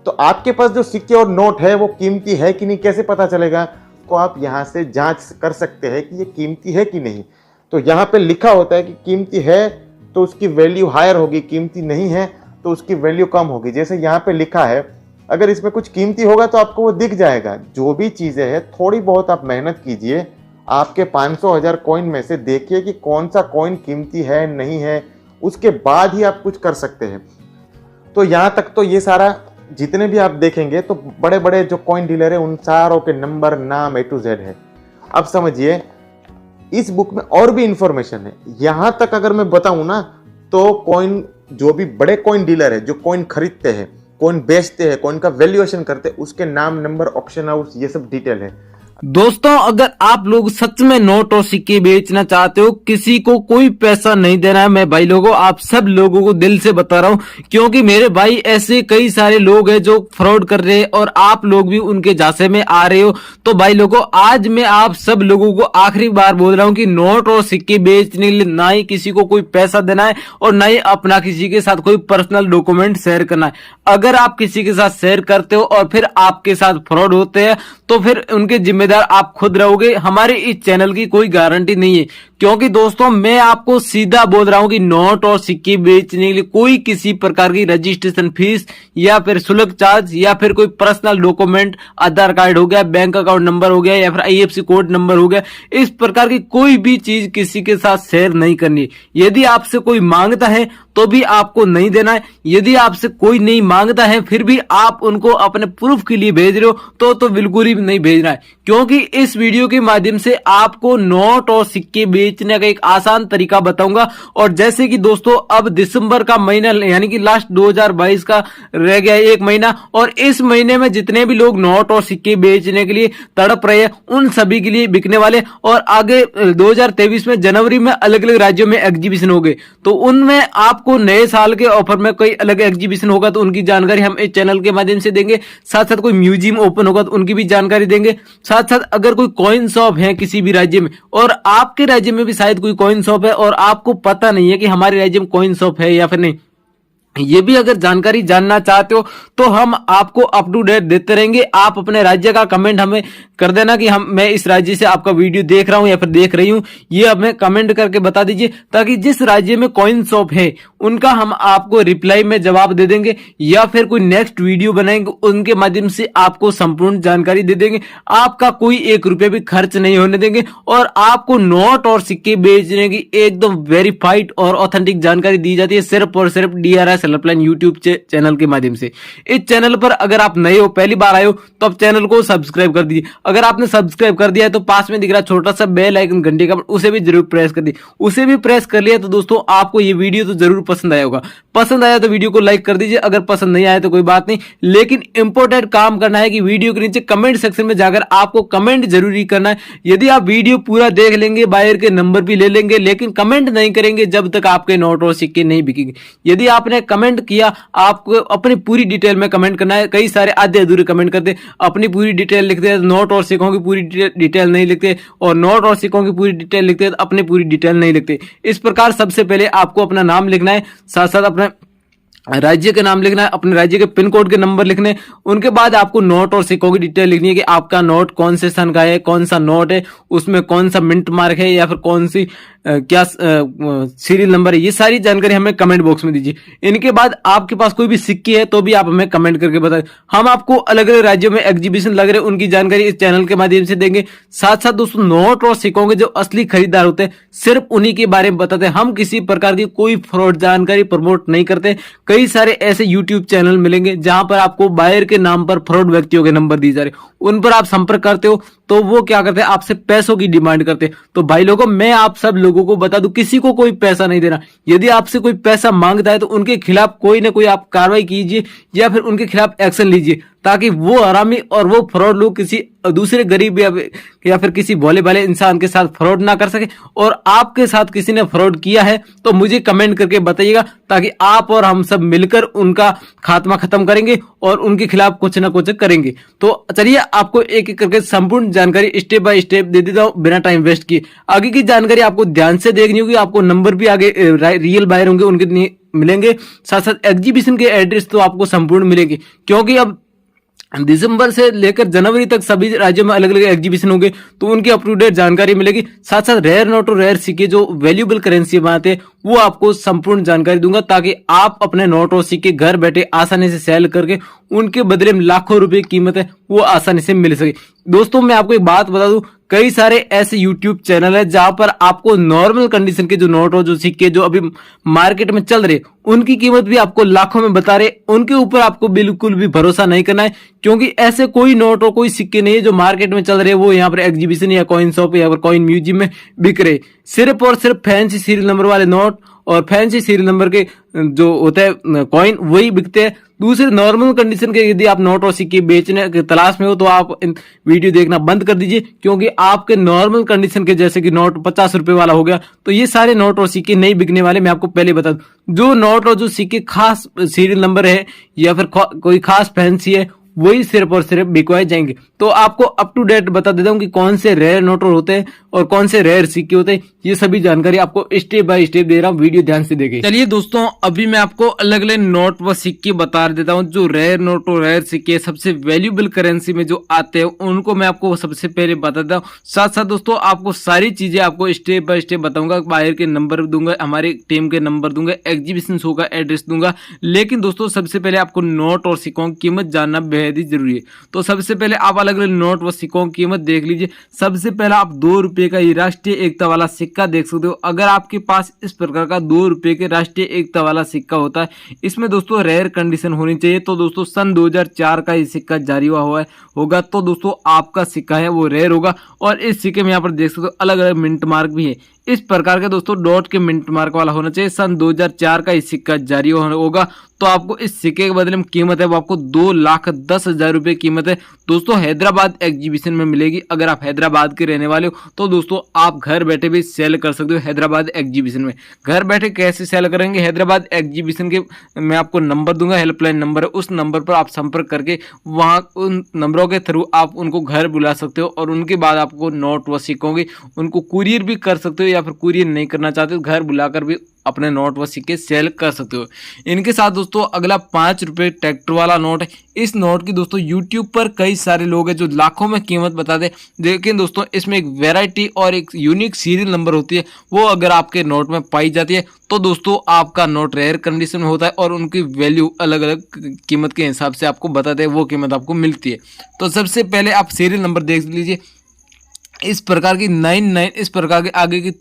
तो आपके पास जो सिक्के और नोट है वो कीमती है कि नहीं कैसे पता चलेगा? तो आप यहाँ से जांच कर सकते हैं कि ये कीमती है कि नहीं। तो यहाँ पे लिखा होता है कि कीमती है तो उसकी वैल्यू हायर होगी, कीमती नहीं है तो उसकी वैल्यू कम होगी। जैसे यहाँ पे लिखा है, अगर इसमें कुछ कीमती होगा तो आपको वो दिख जाएगा। जो भी चीज़ें हैं थोड़ी बहुत आप मेहनत कीजिए, आपके 500,000 कॉइन में से देखिए कि कौन सा कॉइन कीमती है नहीं है, उसके बाद ही आप कुछ कर सकते हैं। तो यहाँ तक तो ये सारा जितने भी आप देखेंगे तो बड़े बड़े जो कॉइन डीलर है उन सारों के नंबर, नाम A to Z है। अब समझिए इस बुक में और भी इंफॉर्मेशन है। यहाँ तक अगर मैं बताऊं ना तो कॉइन, जो भी बड़े कॉइन डीलर है जो कॉइन खरीदते हैं, कॉइन बेचते हैं, कॉइन का वैल्यूएशन करते हैं, उसके नाम, नंबर, ऑक्शन हाउस, ये सब डिटेल है। दोस्तों अगर आप लोग सच में नोट और सिक्के बेचना चाहते हो, किसी को कोई पैसा नहीं देना है, मैं भाई लोगों आप सब लोगों को दिल से बता रहा हूं, क्योंकि मेरे भाई ऐसे कई सारे लोग हैं जो फ्रॉड कर रहे हैं और आप लोग भी उनके झांसे में आ रहे हो। तो भाई लोगों आज मैं आप सब लोगों को आखिरी बार बोल रहा हूं कि नोट और सिक्के बेचने के लिए ना ही किसी को कोई पैसा देना है और ना ही अपना किसी के साथ कोई पर्सनल डॉक्यूमेंट शेयर करना है। अगर आप किसी के साथ शेयर करते हो और फिर आपके साथ फ्रॉड होते हैं तो फिर उनके जिम्मेदार आप खुद रहोगे। हमारे इस चैनल की कोई गारंटी नहीं है, क्योंकि दोस्तों मैं आपको सीधा बोल रहा हूं कि नोट और सिक्के बेचने के लिए कोई किसी प्रकार की रजिस्ट्रेशन फीस या फिर शुल्क चार्ज या फिर कोई पर्सनल डॉक्यूमेंट, आधार कार्ड हो गया, बैंक अकाउंट नंबर हो गया या फिर IFSC कोड नंबर हो गया, इस प्रकार की कोई भी चीज किसी के साथ शेयर नहीं करनी। यदि आपसे कोई मांगता है तो भी आपको नहीं देना है। यदि आपसे कोई नहीं मांगता है फिर भी आप उनको अपने प्रूफ के लिए भेज रहे हो तो बिल्कुल ही नहीं भेजना है, क्योंकि इस वीडियो के माध्यम से आपको नोट और सिक्के बेचने का एक आसान तरीका बताऊंगा। और जैसे कि दोस्तों अब दिसंबर का महीना यानी कि लास्ट 2022 का रह गया एक महीना, और इस महीने में जितने भी लोग नोट और सिक्के बेचने के लिए तड़प रहे हैं उन सभी के लिए बिकने वाले। और आगे 2023 में जनवरी में अलग अलग राज्यों में एग्जीबिशन हो गए, तो उनमें आपको नए साल के ऑफर में कोई अलग एग्जीबिशन होगा तो उनकी जानकारी हम इस चैनल के माध्यम से देंगे। साथ साथ कोई म्यूजियम ओपन होगा तो उनकी भी जानकारी देंगे। साथ साथ अगर कोई कॉइन शॉप है किसी भी राज्य में और आपके राज्य में भी शायद कोई कॉइन शॉप है और आपको पता नहीं है कि हमारे राज्य में कॉइन शॉप है या फिर नहीं, ये भी अगर जानकारी जानना चाहते हो तो हम आपको अप टू डेट देते रहेंगे। आप अपने राज्य का कमेंट हमें कर देना कि मैं इस राज्य से आपका वीडियो देख रहा हूं या फिर देख रही हूं, ये हमें कमेंट करके बता दीजिए, ताकि जिस राज्य में कॉइन शॉप है उनका हम आपको रिप्लाई में जवाब दे देंगे या फिर कोई नेक्स्ट वीडियो बनाएंगे उनके माध्यम से आपको संपूर्ण जानकारी दे देंगे। आपका कोई 1 रुपया भी खर्च नहीं होने देंगे और आपको नोट और सिक्के बेचने की एकदम वेरीफाइड और ऑथेंटिक जानकारी दी जाती है सिर्फ और सिर्फ DRS हेल्पलाइन यूट्यूब चैनल के माध्यम से। इस चैनल पर अगर आप नए हो, पहली बार आए हो, तो आप चैनल को सब्सक्राइब कर दीजिए। अगर आपने सब्सक्राइब कर दिया है तो पास में दिख रहा छोटा सा बेल आइकन घंटे का, उसे भी जरूर प्रेस कर दीजिए। उसे भी प्रेस कर लिया तो दोस्तों आपको ये वीडियो तो जरूर पसंद आया होगा। पसंद आया तो वीडियो को लाइक कर दीजिए, अगर पसंद नहीं आया तो कोई बात नहीं, लेकिन इंपॉर्टेंट काम करना है कि वीडियो के नीचे कमेंट सेक्शन में जाकर आपको कमेंट जरूरी करना है। यदि आप वीडियो पूरा देख लेंगे, बायर के नंबर भी ले लेंगे, लेकिन कमेंट नहीं करेंगे जब तक आपके नोट और सिक्के नहीं बिकेंगे। यदि आपने कमेंट किया, आपको अपनी पूरी डिटेल में कमेंट करना है। कई सारे आधे अधूरे कमेंट करते, अपनी पूरी डिटेल लिखते हैं, नोट और सिक्कों की पूरी डिटेल नहीं लिखते, और नोट और सिक्कों की पूरी डिटेल लिखते हैं तो अपनी पूरी डिटेल नहीं लिखते। इस प्रकार सबसे पहले आपको अपना नाम लिखना है, साथ साथ अपना राज्य के नाम लिखना है, अपने राज्य के पिन कोड के नंबर लिखने। उनके बाद आपको नोट और सिक्कों की डिटेल लिखनी है कि आपका नोट कौन से सन का है, कौन सा नोट है, उसमें कौन सा मिंट मार्क है या फिर कौन सी क्या सीरियल नंबर है। ये सारी जानकारी हमें कमेंट बॉक्स में दीजिए। इनके बाद आपके पास कोई भी सिक्के है तो भी आप हमें कमेंट करके बताएं। हम आपको अलग अलग राज्यों में एग्जीबिशन लग रहे हैं उनकी जानकारी इस चैनल के माध्यम से देंगे। साथ साथ दोस्तों नोट और सिक्कों के जो असली खरीदार होते हैं सिर्फ उन्हीं के बारे में बताते हैं। हम किसी प्रकार की कोई फ्रॉड जानकारी प्रमोट नहीं करते। कई सारे ऐसे यूट्यूब चैनल मिलेंगे जहां पर आपको बायर के नाम पर फ्रॉड व्यक्तियों के नंबर दिए जा रहे, उन पर आप संपर्क करते हो तो वो क्या करते हैं, आपसे पैसों की डिमांड करते हैं। तो भाई लोगों मैं आप सब लोगों को बता दूं, किसी को कोई पैसा नहीं देना। यदि आपसे कोई पैसा मांगता है तो उनके खिलाफ कोई ना कोई आप कार्रवाई कीजिए या फिर उनके खिलाफ एक्शन लीजिए, ताकि वो हरामी और वो फ्रॉड लोग किसी दूसरे गरीब या फिर किसी भोले भाले इंसान के साथ फ्रॉड ना कर सके। और आपके साथ किसी ने फ्रॉड किया है तो मुझे कमेंट करके बताइएगा, ताकि आप और हम सब मिलकर उनका खात्मा खत्म करेंगे और उनके खिलाफ कुछ ना कुछ करेंगे। तो चलिए आपको एक एक करके संपूर्ण जानकारी स्टेप बाय स्टेप दे देता हूं बिना टाइम वेस्ट किए। आगे की जानकारी आपको ध्यान से देखनी होगी, आपको नंबर भी आगे रियल बायर होंगे उनके मिलेंगे, साथ साथ एग्जीबिशन के एड्रेस तो आपको संपूर्ण मिलेंगे, क्योंकि अब दिसंबर से लेकर जनवरी तक सभी राज्यों में अलग अलग एग्जीबिशन होंगे, तो उनकी अप टू डेट जानकारी मिलेगी। साथ साथ रेयर नोट और रेयर सिक्के जो वैल्यूएबल करेंसी बनाते हैं वो आपको संपूर्ण जानकारी दूंगा, ताकि आप अपने नोट और सिक्के घर बैठे आसानी से सेल करके उनके बदले में लाखों रुपए कीमत है वो आसानी से मिल सके। दोस्तों मैं आपको एक बात बता दूं, कई सारे ऐसे YouTube चैनल है जहां पर आपको नॉर्मल कंडीशन के जो नोट और जो सिक्के जो अभी मार्केट में चल रहे उनकी कीमत भी आपको लाखों में बता रहे, उनके ऊपर आपको बिल्कुल भी भरोसा नहीं करना है, क्योंकि ऐसे कोई नोट और कोई सिक्के नहीं है जो मार्केट में चल रहे वो यहाँ पर एग्जीबिशन या कॉइन शॉप या कॉइन म्यूजियम में बिक रहे। सिर्फ और सिर्फ फैंसी सीरियल नंबर वाले नोट और फैंसी सीरियल नंबर के जो होते हैं कॉइन वही बिकते हैं। दूसरे नॉर्मल कंडीशन के यदि आप नोट और सिक्के बेचने की तलाश में हो तो आप वीडियो देखना बंद कर दीजिए, क्योंकि आपके नॉर्मल कंडीशन के जैसे कि नोट 50 रुपए वाला हो गया तो ये सारे नोट और सिक्के नहीं बिकने वाले। मैं आपको पहले बता दूं, जो नोट और जो सिक्के खास सीरियल नंबर है या फिर कोई खास फैंसी है वही सिर्फ और सिर्फ बिकवाए जाएंगे। तो आपको अप टू डेट बता देता हूं कि कौन से रेयर नोट होते हैं और कौन से रेयर सिक्के होते हैं, ये सभी जानकारी आपको स्टेप बाय स्टेप दे रहा हूं, वीडियो ध्यान से देखिए। चलिए दोस्तों अभी मैं आपको अलग अलग नोट व सिक्के बता देता हूं। जो रेयर नोट और रेयर सिक्के सबसे वैल्यूएबल करेंसी में जो आते हैं उनको मैं आपको सबसे पहले बता देता हूँ। साथ साथ दोस्तों आपको सारी चीजें आपको स्टेप बाय स्टेप बताऊंगा, बाहर के नंबर दूंगा, हमारी टीम के नंबर दूंगा, एग्जीबिशन शो का एड्रेस दूंगा। लेकिन दोस्तों सबसे पहले आपको नोट और सिक्कों की कीमत जानना बेहद ही जरूरी है। तो सबसे पहले आप अलग अलग नोट व सिक्कों की कीमत देख लीजिए। सबसे पहला आप 2 रुपए का ये राष्ट्रीय एकता वाला सिक्का देख सकते हो। अगर आपके पास इस प्रकार का 2 रुपए के राष्ट्रीय एकता वाला सिक्का होता है, इसमें दोस्तों रेयर कंडीशन होनी चाहिए। तो दोस्तों सन 2004 का ये सिक्का जारी हुआ होगा, तो दोस्तों आपका सिक्का है वो रेयर होगा। और इस सिक्के में यहाँ पर देख सकते हो अलग अलग मिंट मार्क भी है। इस प्रकार के दोस्तों डॉट के मिंट मार्क वाला होना चाहिए। सन 2004 का ये सिक्का जारी होगा, तो आपको इस सिक्के के बदले में कीमत है वो आपको 2,10,000 रुपए कीमत है। दोस्तों हैदराबाद एग्जीबिशन में मिलेगी। अगर आप हैदराबाद के रहने वाले हो तो दोस्तों आप घर बैठे भी सेल कर सकते हो हैदराबाद एग्जीबिशन में। घर बैठे कैसे सेल करेंगे? हैदराबाद एग्जीबिशन के मैं आपको नंबर दूंगा, हेल्पलाइन नंबर है, उस नंबर पर आप संपर्क करके वहां उन नंबरों के थ्रू आप उनको घर बुला सकते हो और उनके बाद आपको नोट व सिक्कों की उनको कुरियर भी कर सकते हो, या फिर कुरियर नहीं करना चाहते हो घर बुलाकर भी अपने नोट व सिक्के सेल कर सकते हो। इनके साथ दोस्तों अगला 5 रुपए ट्रैक्टर वाला नोट है। इस नोट की दोस्तों यूट्यूब पर कई सारे लोग हैं जो लाखों में कीमत बताते हैं, लेकिन दोस्तों इसमें एक वैरायटी और एक यूनिक सीरियल नंबर होती है, वो अगर आपके नोट में पाई जाती है तो दोस्तों आपका नोट रेयर कंडीशन में होता है और उनकी वैल्यू अलग अलग कीमत के हिसाब से आपको बताते हैं, वो कीमत आपको मिलती है। तो सबसे पहले आप सीरियल नंबर देख लीजिए। इस प्रकार की 99 इस प्रकार के आगे की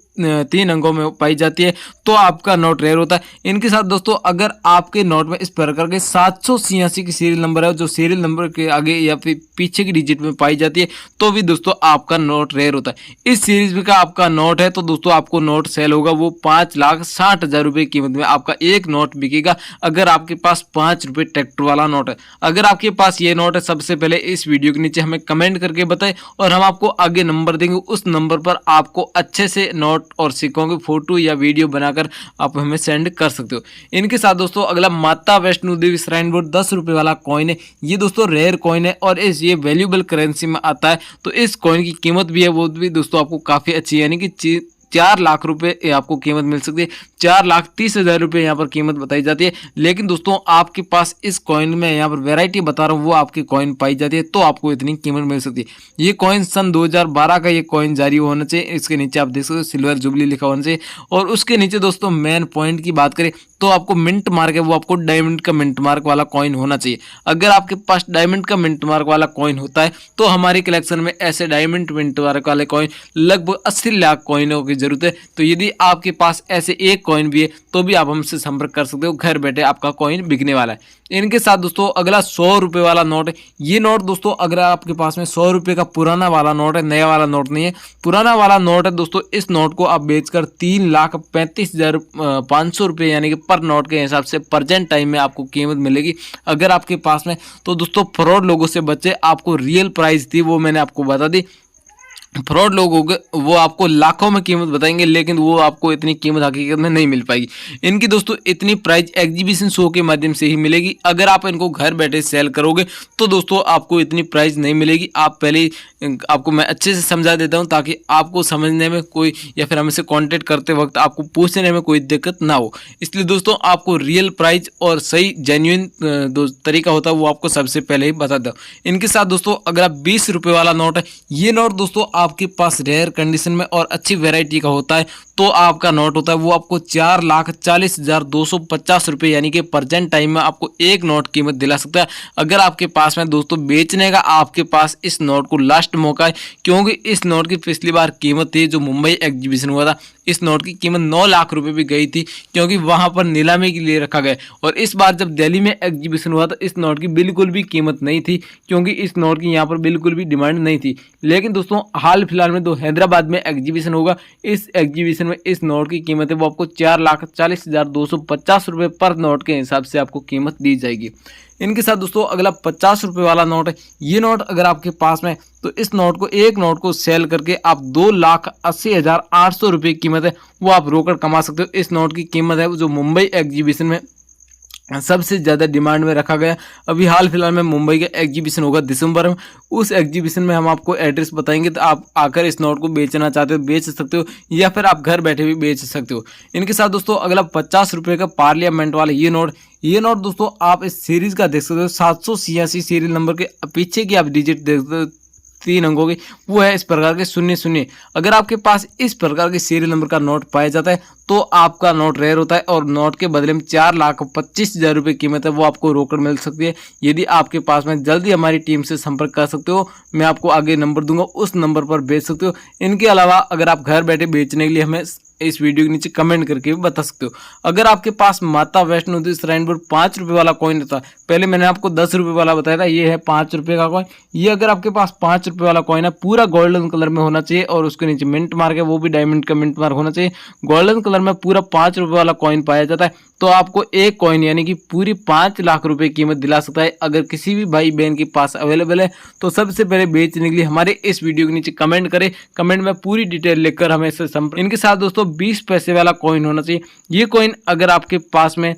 3 अंकों में पाई जाती है तो आपका नोट रेयर होता है। इनके साथ दोस्तों अगर आपके नोट में इस प्रकार के 786 की सीरियल नंबर है, जो सीरियल नंबर के आगे या फिर पीछे की डिजिट में पाई जाती है, तो भी दोस्तों आपका नोट रेयर होता है। इस सीरीज में का आपका नोट है तो दोस्तों आपको नोट सेल होगा वो 5,60,000 रुपए कीमत में आपका एक नोट बिकेगा, अगर आपके पास 5 रुपए ट्रैक्टर वाला नोट है। अगर आपके पास ये नोट है, सबसे पहले इस वीडियो के नीचे हमें कमेंट करके बताएं और हम आपको आगे नंबर देंगे। उस नंबर पर आपको अच्छे से नोट और सिक्कों की फोटो या वीडियो बनाकर आप हमें सेंड कर सकते हो। इनके साथ दोस्तों अगला माता वैष्णो देवी श्राइन बोर्ड 10 रुपए वाला कॉइन है। ये दोस्तों रेयर कॉइन है और ये वैल्यूएबल करेंसी में आता है, तो इस कॉइन की कीमत भी है वो भी दोस्तों आपको काफी अच्छी है, यानी कि 4 लाख रुपए आपको कीमत मिल सकती है। 4,30,000 रुपए यहाँ पर कीमत बताई जाती है। लेकिन दोस्तों आपके पास इस कॉइन में यहाँ पर वैरायटी बता रहा हूँ, वो आपकी कॉइन पाई जाती है तो आपको इतनी कीमत मिल सकती है। ये कॉइन सन 2012 का ये कॉइन जारी होना चाहिए। इसके नीचे आप देख सकते हो सिल्वर जुबली लिखा होना चाहिए। और उसके नीचे दोस्तों मेन पॉइंट की बात करें तो आपको मिंट मार्क है वो आपको डायमंड का मिंट मार्क वाला कॉइन होना चाहिए। अगर आपके पास डायमंड का मिंट मार्क वाला कॉइन होता है तो हमारे कलेक्शन में ऐसे डायमंड मिंट मार्क वाले कॉइन लगभग 80 लाख कॉइनों की जरूरत है। तो यदि आपके पास ऐसे एक कॉइन भी है तो भी आप हमसे संपर्क कर सकते हो, घर बैठे आपका कॉइन बिकने वाला है। इनके साथ दोस्तों अगला 100 रुपये वाला नोट है। ये नोट दोस्तों अगर आपके पास में 100 रुपये का पुराना वाला नोट है, नया वाला नोट नहीं है, पुराना वाला नोट है दोस्तों, इस नोट को आप बेचकर 3,35,500 रुपये यानी कि पर नोट के हिसाब से प्रेजेंट टाइम में आपको कीमत मिलेगी अगर आपके पास में। तो दोस्तों फ्रॉड लोगों से बचे, आपको रियल प्राइस थी वो मैंने आपको बता दी। फ्रॉड लोग होंगे वो आपको लाखों में कीमत बताएंगे, लेकिन वो आपको इतनी कीमत हकीकत में नहीं मिल पाएगी। इनकी दोस्तों इतनी प्राइस एग्जीबिशन शो के माध्यम से ही मिलेगी। अगर आप इनको घर बैठे सेल करोगे तो दोस्तों आपको इतनी प्राइस नहीं मिलेगी। आप पहले आपको मैं अच्छे से समझा देता हूं ताकि आपको समझने में कोई या फिर हमसे कांटेक्ट करते वक्त आपको पूछने में कोई दिक्कत ना हो। इसलिए दोस्तों आपको रियल प्राइस और सही जेन्युइन तरीका होता है वो आपको सबसे पहले ही बता दूं। इनके साथ दोस्तों अगर 20 रुपये वाला नोट है, ये नोट दोस्तों आपके पास रेयर कंडीशन में और अच्छी वैरायटी का होता है तो आपका नोट होता है वो आपको 4,40,250 रुपये यानी कि प्रेजेंट टाइम में आपको एक नोट कीमत दिला सकता है। अगर आपके पास में दोस्तों बेचने का आपके पास इस नोट को लास्ट मौका है, क्योंकि इस नोट की पिछली बार कीमत थी जो मुंबई एग्जीबिशन हुआ था, इस नोट की कीमत 9 लाख रुपए भी गई थी क्योंकि वहां पर नीलामी के लिए रखा गया। और इस बार जब दिल्ली में एग्जीबिशन हुआ तो इस नोट की बिल्कुल भी कीमत नहीं थी क्योंकि इस नोट की यहाँ पर बिल्कुल भी डिमांड नहीं थी। लेकिन दोस्तों हाल फिलहाल में तो हैदराबाद में एग्जीबिशन होगा, इस एग्जीबिशन में इस नोट की कीमत है वो आपको 4,40,250 रुपये पर नोट के हिसाब से आपको कीमत दी जाएगी। इनके साथ दोस्तों अगला 50 रुपये वाला नोट है। ये नोट अगर आपके पास में तो इस नोट को एक नोट को सेल करके आप 2,80,800 रुपये कीमत है वो आप रोकड़ कमा सकते हो। इस नोट की कीमत है जो मुंबई एग्जीबिशन में सबसे ज़्यादा डिमांड में रखा गया। अभी हाल फिलहाल में मुंबई का एग्जीबिशन होगा दिसंबर में, उस एग्जीबिशन में हम आपको एड्रेस बताएंगे तो आप आकर इस नोट को बेचना चाहते हो बेच सकते हो या फिर आप घर बैठे भी बेच सकते हो। इनके साथ दोस्तों अगला 50 रुपये का पार्लियामेंट वाला ये नोट दोस्तों आप इस सीरीज का देख सकते हो, 786 सीरियल नंबर के पीछे की आप डिजिट देख सकते हो 3 अंकों की, वो है इस प्रकार के 00। अगर आपके पास इस प्रकार के सीरियल नंबर का नोट पाया जाता है तो आपका नोट रेयर होता है और नोट के बदले में 4,25,000 रुपये कीमत है वो आपको रोकड़ मिल सकती है। यदि आपके पास में जल्दी हमारी टीम से संपर्क कर सकते हो, मैं आपको आगे नंबर दूंगा, उस नंबर पर बेच सकते हो। इनके अलावा अगर आप घर बैठे बेचने के लिए हमें इस वीडियो के नीचे कमेंट करके भी बता सकते हो। अगर आपके पास माता वैष्णो देवी श्राइन बोर्ड 5 रुपये वाला कॉइन होता है, पहले मैंने आपको 10 रुपये वाला बताया था, ये है 5 रुपये का कॉइन। ये अगर आपके पास 5 रुपये वाला कॉइन है पूरा गोल्डन कलर में होना चाहिए और उसके नीचे मिंट मार्क है वो भी डायमंड का मिंट मार्क होना चाहिए। गोल्डन कलर में पूरा 5 रुपये वाला कॉइन पाया जाता है तो आपको एक कॉइन यानी कि पूरी 5 लाख रुपए कीमत दिला सकता है। अगर किसी भी भाई बहन के पास अवेलेबल है तो सबसे पहले बेचने के लिए हमारे इस वीडियो के नीचे कमेंट करें, कमेंट में पूरी डिटेल लिखकर हमें इससे संपर्क। इनके साथ दोस्तों 20 पैसे वाला कॉइन होना चाहिए। ये कॉइन अगर आपके पास में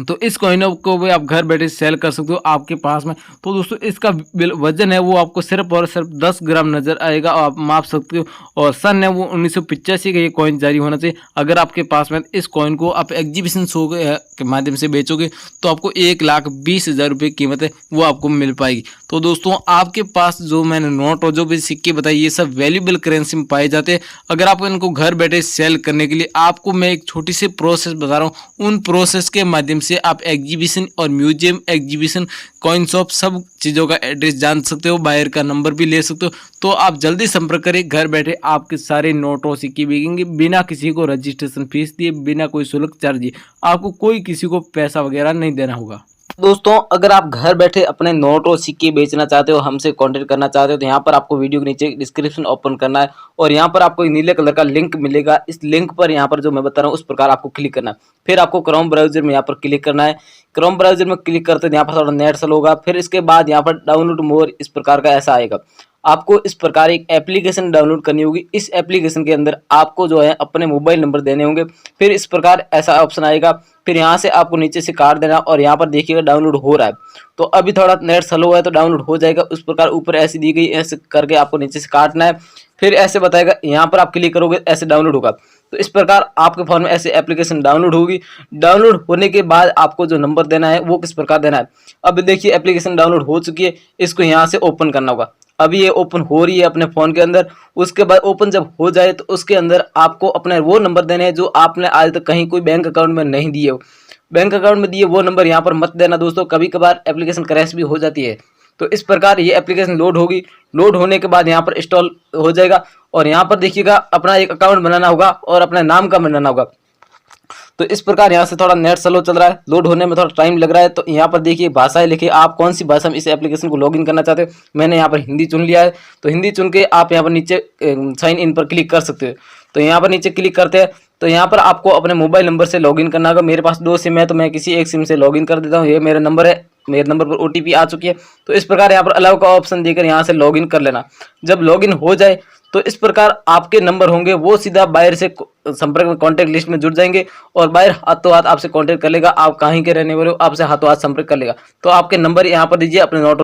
तो इस कॉइन को भी आप घर बैठे सेल कर सकते हो आपके पास में। तो दोस्तों इसका वजन है वो आपको सिर्फ और सिर्फ 10 ग्राम नजर आएगा, आप माप सकते हो। और सन है वो 1985 का ये कॉइन जारी होना चाहिए। अगर आपके पास में इस कॉइन को आप एग्जीबिशन शो के माध्यम से बेचोगे तो आपको 1,20,000 रुपये कीमत है वो आपको मिल पाएगी। तो दोस्तों आपके पास जो मैंने नोट और जो भी सिक्के बताए ये सब वैल्यूएबल करेंसी में पाए जाते हैं। अगर आप इनको घर बैठे सेल करने के लिए आपको मैं एक छोटी सी प्रोसेस बता रहा हूँ, उन प्रोसेस के माध्यम से आप एग्जीबिशन और म्यूजियम एग्जीबिशन कॉइन शॉप सब चीज़ों का एड्रेस जान सकते हो, बायर का नंबर भी ले सकते हो। तो आप जल्दी संपर्क करें, घर बैठे आपके सारे नोट और सिक्के बिकेंगे बिना किसी को रजिस्ट्रेशन फीस दिए, बिना कोई शुल्क चार्ज दिए। आपको कोई किसी को पैसा वगैरह नहीं देना होगा। दोस्तों अगर आप घर बैठे अपने नोट और सिक्के बेचना चाहते हो, हमसे कांटेक्ट करना चाहते हो तो यहाँ पर आपको वीडियो के नीचे डिस्क्रिप्शन ओपन करना है और यहाँ पर आपको नीले कलर का लिंक मिलेगा। इस लिंक पर यहाँ पर जो मैं बता रहा हूँ उस प्रकार आपको क्लिक करना है। फिर आपको क्रोम ब्राउजर में यहाँ पर क्लिक करना है। क्रोम ब्राउजर में क्लिक करते यहाँ पर थोड़ा नेट स्लो होगा। फिर इसके बाद यहाँ पर डाउनलोड मोर इस प्रकार का ऐसा आएगा। आपको इस प्रकार एक एप्लीकेशन डाउनलोड करनी होगी। इस एप्लीकेशन के अंदर आपको जो है अपने मोबाइल नंबर देने होंगे। फिर इस प्रकार ऐसा ऑप्शन आएगा। फिर यहाँ से आपको नीचे से काट देना और यहाँ पर देखिएगा डाउनलोड हो रहा है। तो अभी थोड़ा नेट स्लो है तो डाउनलोड हो जाएगा। उस प्रकार ऊपर ऐसी दी गई, ऐसे करके आपको नीचे से काटना है। फिर ऐसे बताएगा, यहाँ पर आप क्लिक करोगे ऐसे डाउनलोड होगा। तो इस प्रकार आपके फोन में ऐसे एप्लीकेशन डाउनलोड होगी। डाउनलोड होने के बाद आपको जो नंबर देना है वो किस प्रकार देना है। अब देखिए एप्लीकेशन डाउनलोड हो चुकी है, इसको यहाँ से ओपन करना होगा। अभी ये ओपन हो रही है अपने फ़ोन के अंदर। उसके बाद ओपन जब हो जाए तो उसके अंदर आपको अपने वो नंबर देने हैं जो आपने आज तक कहीं कोई बैंक अकाउंट में नहीं दिए हो। बैंक अकाउंट में दिए वो नंबर यहाँ पर मत देना दोस्तों, कभी कभार एप्लीकेशन क्रैश भी हो जाती है। तो इस प्रकार ये एप्लीकेशन लोड होगी। लोड होने के बाद यहाँ पर इंस्टॉल हो जाएगा और यहाँ पर देखिएगा अपना एक अकाउंट बनाना होगा और अपने नाम का बनाना होगा। तो इस प्रकार यहाँ से थोड़ा नेट स्लो चल रहा है, लोड होने में थोड़ा टाइम लग रहा है। तो यहाँ पर देखिए भाषाएं लिखिए, आप कौन सी भाषा में इस एप्लीकेशन को लॉगिन करना चाहते हो। मैंने यहाँ पर हिंदी चुन लिया है, तो हिंदी चुन के आप यहाँ पर नीचे साइन इन पर क्लिक कर सकते हो। तो यहाँ पर नीचे क्लिक करते हैं तो यहाँ पर आपको अपने मोबाइल नंबर से लॉगिन करना होगा। मेरे पास 2 सिम है तो मैं किसी एक सिम से लॉगिन कर देता हूँ। ये मेरा नंबर है, मेरे नंबर पर OTP आ चुकी है। तो इस प्रकार यहाँ पर अलाउ का ऑप्शन देकर यहाँ से लॉगिन कर लेना। जब लॉगिन हो जाए तो इस प्रकार आपके नंबर होंगे वो सीधा बायर से संपर्क में कॉन्टैक्ट लिस्ट में जुड़ जाएंगे और बायर हाथों हाथ आपसे कॉन्टैक्ट कर लेगा। आप कहीं के रहने वाले हो, आपसे हाथों हाथ संपर्क कर लेगा। तो आपके नंबर यहाँ पर दीजिए अपने नोट